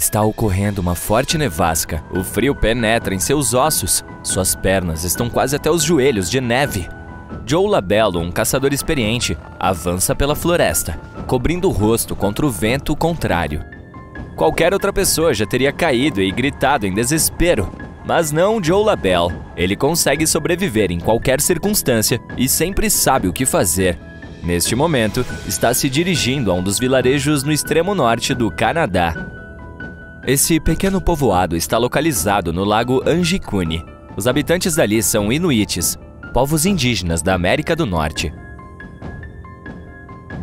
Está ocorrendo uma forte nevasca. O frio penetra em seus ossos. Suas pernas estão quase até os joelhos de neve. Joe Labello, um caçador experiente, avança pela floresta, cobrindo o rosto contra o vento contrário. Qualquer outra pessoa já teria caído e gritado em desespero, mas não Joe Labello. Ele consegue sobreviver em qualquer circunstância e sempre sabe o que fazer. Neste momento, está se dirigindo a um dos vilarejos no extremo norte do Canadá. Esse pequeno povoado está localizado no lago Anjikuni. Os habitantes dali são inuites, povos indígenas da América do Norte.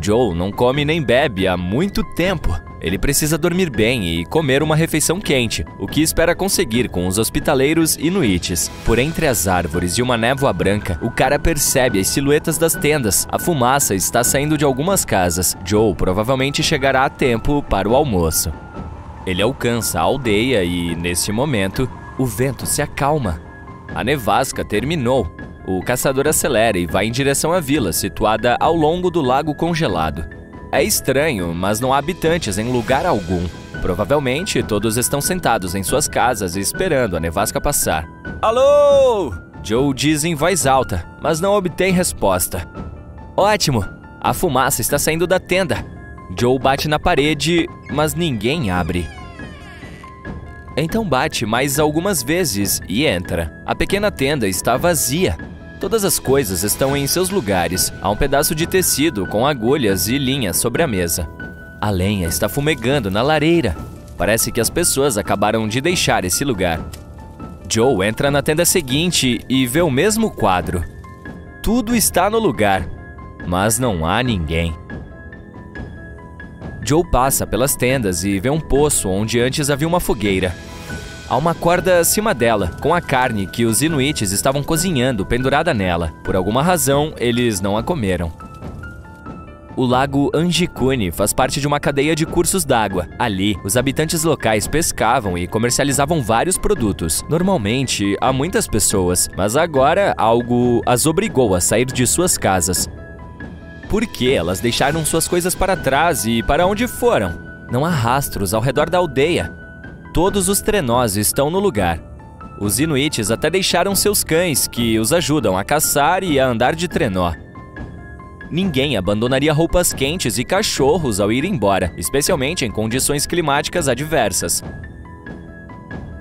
Joe não come nem bebe há muito tempo. Ele precisa dormir bem e comer uma refeição quente, o que espera conseguir com os hospitaleiros inuites. Por entre as árvores e uma névoa branca, o cara percebe as silhuetas das tendas. A fumaça está saindo de algumas casas. Joe provavelmente chegará a tempo para o almoço. Ele alcança a aldeia e, neste momento, o vento se acalma. A nevasca terminou. O caçador acelera e vai em direção à vila, situada ao longo do lago congelado. É estranho, mas não há habitantes em lugar algum. Provavelmente, todos estão sentados em suas casas esperando a nevasca passar. Alô! Joe diz em voz alta, mas não obtém resposta. Ótimo! A fumaça está saindo da tenda. Joe bate na parede, mas ninguém abre. Então bate mais algumas vezes e entra. A pequena tenda está vazia. Todas as coisas estão em seus lugares. Há um pedaço de tecido com agulhas e linhas sobre a mesa. A lenha está fumegando na lareira. Parece que as pessoas acabaram de deixar esse lugar. Joe entra na tenda seguinte e vê o mesmo quadro. Tudo está no lugar, mas não há ninguém. Joe passa pelas tendas e vê um poço onde antes havia uma fogueira. Há uma corda acima dela, com a carne que os inuites estavam cozinhando pendurada nela. Por alguma razão, eles não a comeram. O lago Anjikuni faz parte de uma cadeia de cursos d'água. Ali, os habitantes locais pescavam e comercializavam vários produtos. Normalmente, há muitas pessoas, mas agora algo as obrigou a sair de suas casas. Por que elas deixaram suas coisas para trás e para onde foram? Não há rastros ao redor da aldeia. Todos os trenós estão no lugar. Os inuites até deixaram seus cães, que os ajudam a caçar e a andar de trenó. Ninguém abandonaria roupas quentes e cachorros ao ir embora, especialmente em condições climáticas adversas.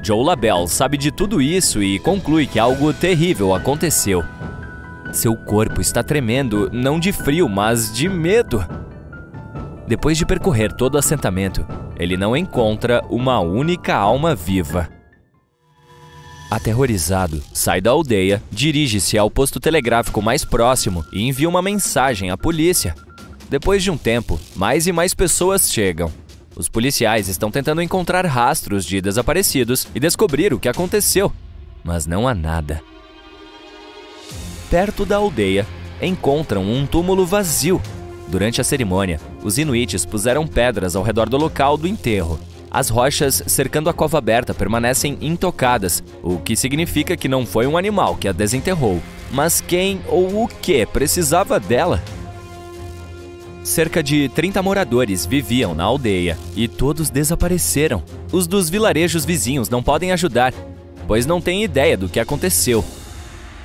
Joe Labello sabe de tudo isso e conclui que algo terrível aconteceu. Seu corpo está tremendo, não de frio, mas de medo. Depois de percorrer todo o assentamento, ele não encontra uma única alma viva. Aterrorizado, sai da aldeia, dirige-se ao posto telegráfico mais próximo e envia uma mensagem à polícia. Depois de um tempo, mais e mais pessoas chegam. Os policiais estão tentando encontrar rastros de desaparecidos e descobrir o que aconteceu, mas não há nada. Perto da aldeia, encontram um túmulo vazio. Durante a cerimônia, os inuites puseram pedras ao redor do local do enterro. As rochas cercando a cova aberta permanecem intocadas, o que significa que não foi um animal que a desenterrou. Mas quem ou o que precisava dela? Cerca de 30 moradores viviam na aldeia e todos desapareceram. Os dos vilarejos vizinhos não podem ajudar, pois não têm ideia do que aconteceu.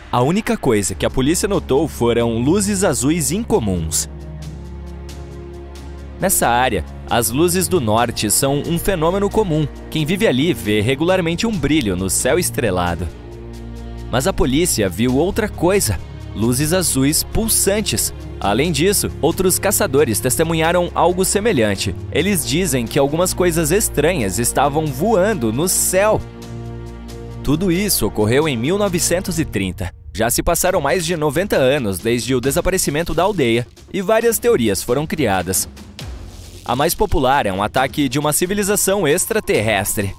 A única coisa que a polícia notou foram luzes azuis incomuns. Nessa área, as luzes do norte são um fenômeno comum. Quem vive ali vê regularmente um brilho no céu estrelado. Mas a polícia viu outra coisa: luzes azuis pulsantes. Além disso, outros caçadores testemunharam algo semelhante. Eles dizem que algumas coisas estranhas estavam voando no céu. Tudo isso ocorreu em 1930. Já se passaram mais de 90 anos desde o desaparecimento da aldeia e várias teorias foram criadas. A mais popular é um ataque de uma civilização extraterrestre.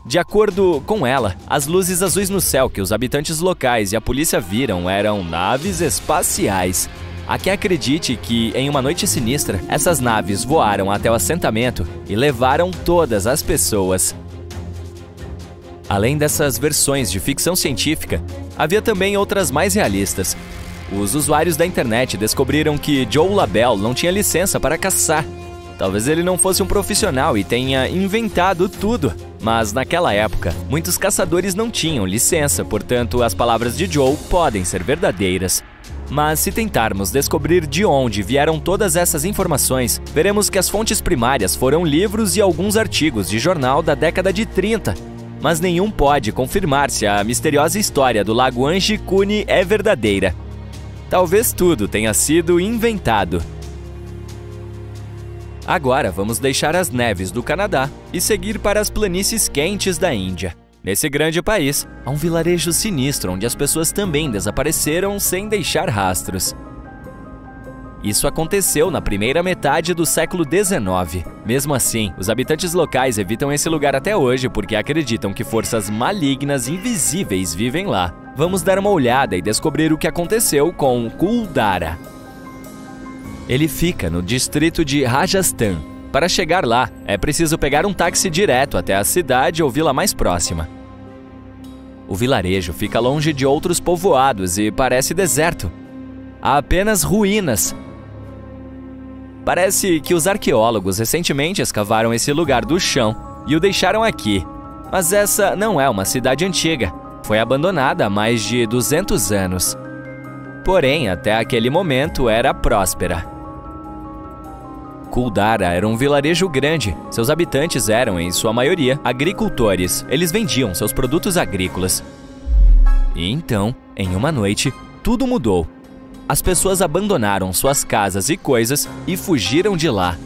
De acordo com ela, as luzes azuis no céu que os habitantes locais e a polícia viram eram naves espaciais. Há quem acredite que, em uma noite sinistra, essas naves voaram até o assentamento e levaram todas as pessoas. Além dessas versões de ficção científica, havia também outras mais realistas. Os usuários da internet descobriram que Joe Labello não tinha licença para caçar. Talvez ele não fosse um profissional e tenha inventado tudo. Mas naquela época, muitos caçadores não tinham licença, portanto, as palavras de Joe podem ser verdadeiras. Mas se tentarmos descobrir de onde vieram todas essas informações, veremos que as fontes primárias foram livros e alguns artigos de jornal da década de 30. Mas nenhum pode confirmar se a misteriosa história do Lago Anjikuni é verdadeira. Talvez tudo tenha sido inventado. Agora vamos deixar as neves do Canadá e seguir para as planícies quentes da Índia. Nesse grande país, há um vilarejo sinistro onde as pessoas também desapareceram sem deixar rastros. Isso aconteceu na primeira metade do século XIX. Mesmo assim, os habitantes locais evitam esse lugar até hoje porque acreditam que forças malignas invisíveis vivem lá. Vamos dar uma olhada e descobrir o que aconteceu com Kuldara. Ele fica no distrito de Rajasthan. Para chegar lá, é preciso pegar um táxi direto até a cidade ou vila mais próxima. O vilarejo fica longe de outros povoados e parece deserto. Há apenas ruínas. Parece que os arqueólogos recentemente escavaram esse lugar do chão e o deixaram aqui. Mas essa não é uma cidade antiga. Foi abandonada há mais de 200 anos. Porém, até aquele momento era próspera. Kuldara era um vilarejo grande. Seus habitantes eram, em sua maioria, agricultores. Eles vendiam seus produtos agrícolas. E então, em uma noite, tudo mudou. As pessoas abandonaram suas casas e coisas e fugiram de lá.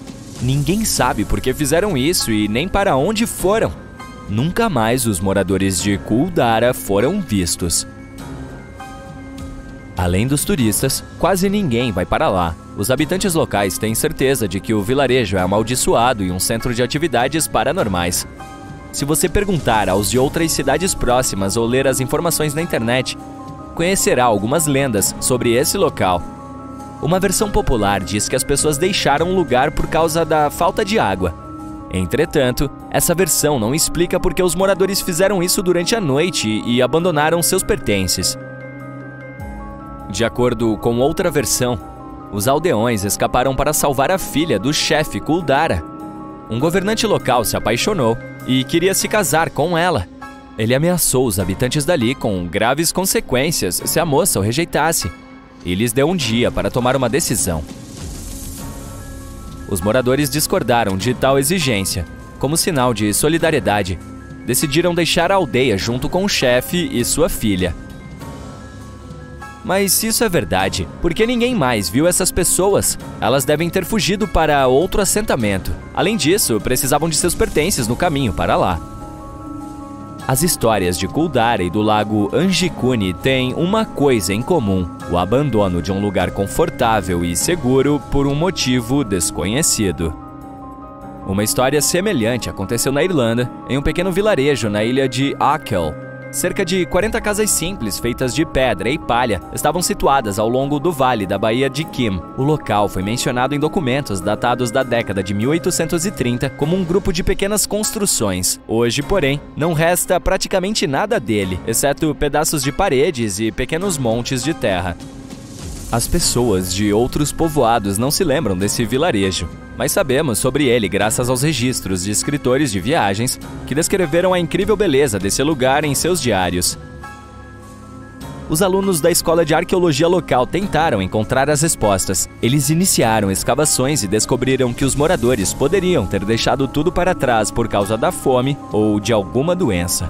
Ninguém sabe por que fizeram isso e nem para onde foram. Nunca mais os moradores de Kuldara foram vistos. Além dos turistas, quase ninguém vai para lá. Os habitantes locais têm certeza de que o vilarejo é amaldiçoado e um centro de atividades paranormais. Se você perguntar aos de outras cidades próximas ou ler as informações na internet, conhecerá algumas lendas sobre esse local. Uma versão popular diz que as pessoas deixaram o lugar por causa da falta de água. Entretanto, essa versão não explica por que os moradores fizeram isso durante a noite e abandonaram seus pertences. De acordo com outra versão, os aldeões escaparam para salvar a filha do chefe Kuldara. Um governante local se apaixonou e queria se casar com ela. Ele ameaçou os habitantes dali com graves consequências se a moça o rejeitasse e lhes deu um dia para tomar uma decisão. Os moradores discordaram de tal exigência. Como sinal de solidariedade, decidiram deixar a aldeia junto com o chefe e sua filha. Mas se isso é verdade, por que ninguém mais viu essas pessoas? Elas devem ter fugido para outro assentamento. Além disso, precisavam de seus pertences no caminho para lá. As histórias de Kuldara e do lago Anjikuni têm uma coisa em comum: o abandono de um lugar confortável e seguro por um motivo desconhecido. Uma história semelhante aconteceu na Irlanda, em um pequeno vilarejo na ilha de Achill. Cerca de 40 casas simples feitas de pedra e palha estavam situadas ao longo do vale da Baía de Kim. O local foi mencionado em documentos datados da década de 1830 como um grupo de pequenas construções. Hoje, porém, não resta praticamente nada dele, exceto pedaços de paredes e pequenos montes de terra. As pessoas de outros povoados não se lembram desse vilarejo, mas sabemos sobre ele graças aos registros de escritores de viagens que descreveram a incrível beleza desse lugar em seus diários. Os alunos da escola de arqueologia local tentaram encontrar as respostas. Eles iniciaram escavações e descobriram que os moradores poderiam ter deixado tudo para trás por causa da fome ou de alguma doença.